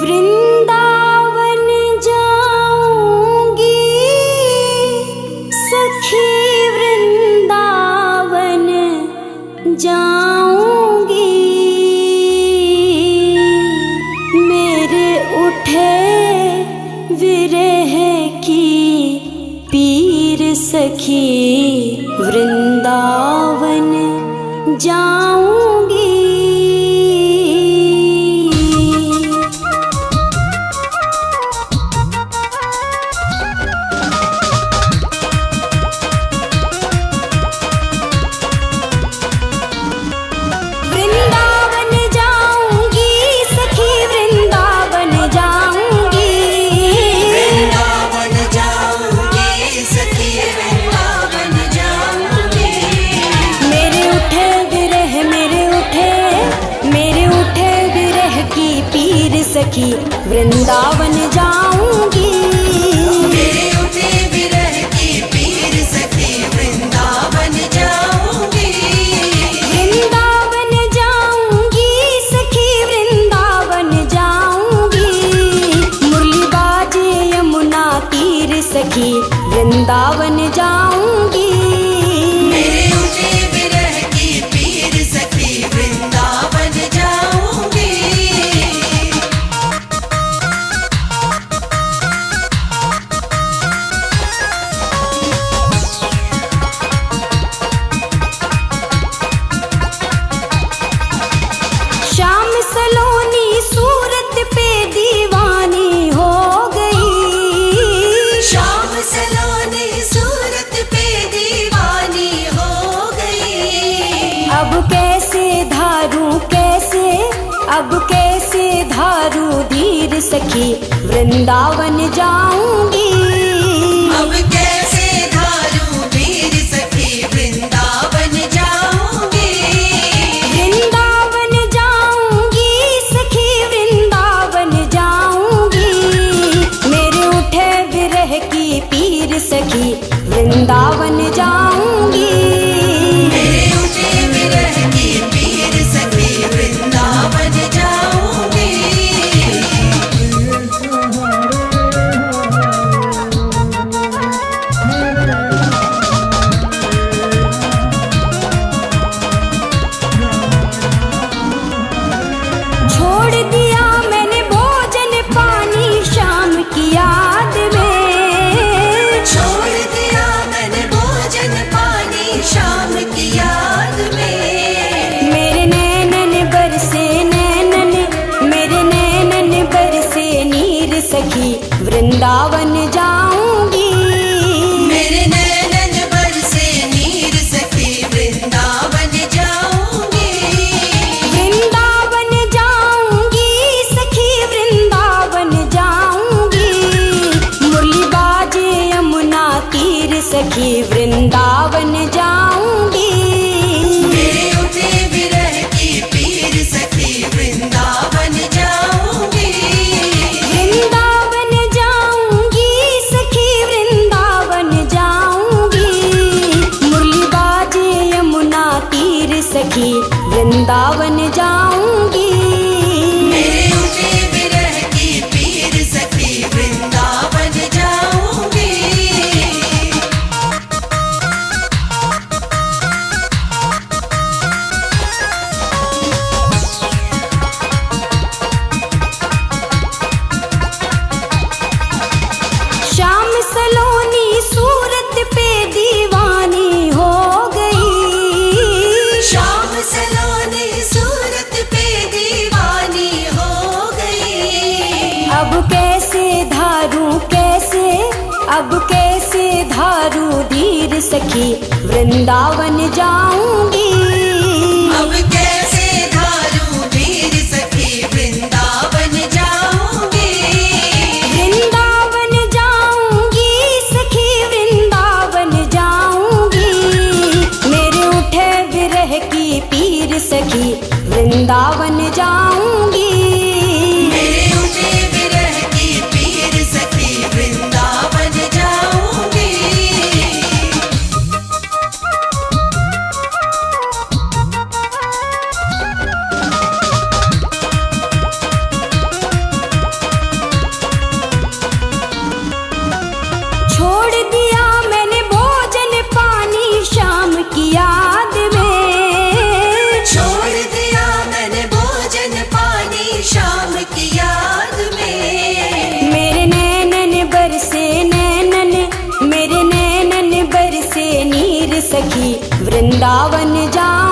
वृंदावन जाऊंगी सखी, वृंदावन जाऊंगी। मेरे उठे विरह की पीर सखी, वृंदावन जाऊंगी। सखी वृंदावन जाऊंगी। मेरे उठे विरह की पीर सखी, वृंदावन जाऊंगी। वृंदावन जाऊंगी सखी, वृंदावन जाऊंगी। मुरली बाजे यमुना तीर सखी, वृंदावन जाऊंगी। मेरे उठे विरह की पीर सखी, वृंदावन जाऊंगी। अब कैसे धारू धीर सखी, वृंदावन जाऊंगी। अब कैसे धारू धीर सखी, वृंदावन जाऊंगी। वृंदावन जाऊंगी सखी, वृंदावन जाऊंगी। मेरे उठे विरह की पीर सखी, वृंदावन जाऊंगी। मेरे उठे विरह की पीर सखी, वृंदावन जाऊंगी। छोड़ दिया मैंने भोजन पानी शाम की याद में। छोड़ दिया मैंने भोजन पानी शाम की याद में। मेरे नैनन बरसे नैनन, मेरे नैनन बरसे नीर सखी, वृंदावन जाऊंगी। मेरे नैनन बरसे नीर सखी, वृंदावन जाऊंगी। वृंदावन जाऊंगी सखी, वृंदावन जाऊंगी। मुरली बाजे यमुना तीर सखी, वृंदावन जाऊंगी। मेरे उठे विरह की पीर सखी, वृंदावन जाऊंगी। वृंदावन जाऊंगी सखी, वृंदावन जाऊंगी। मुरली बाजे यमुना तीर सखी, वृंदावन जाऊंगी। मेरे उठे विरह की पीर सखी, वृंदावन जाऊंगी। शाम सलोनी सूरत पे दीवानी हो गई। शाम सलोनी सूरत पे दीवानी हो गई। अब कैसे धारू धीर सखी, वृंदावन जाऊंगी। अब कैसे धारू धीर सखी, वृंदावन जाऊंगी। वृंदावन जाऊंगी सखी, वृंदावन जाऊंगी। मेरे उठे विरह की पीर सखी, वृंदावन जाऊंगी। मेरे उठे विरह की पीर सखी, सखी वृंदावन जाऊंगी।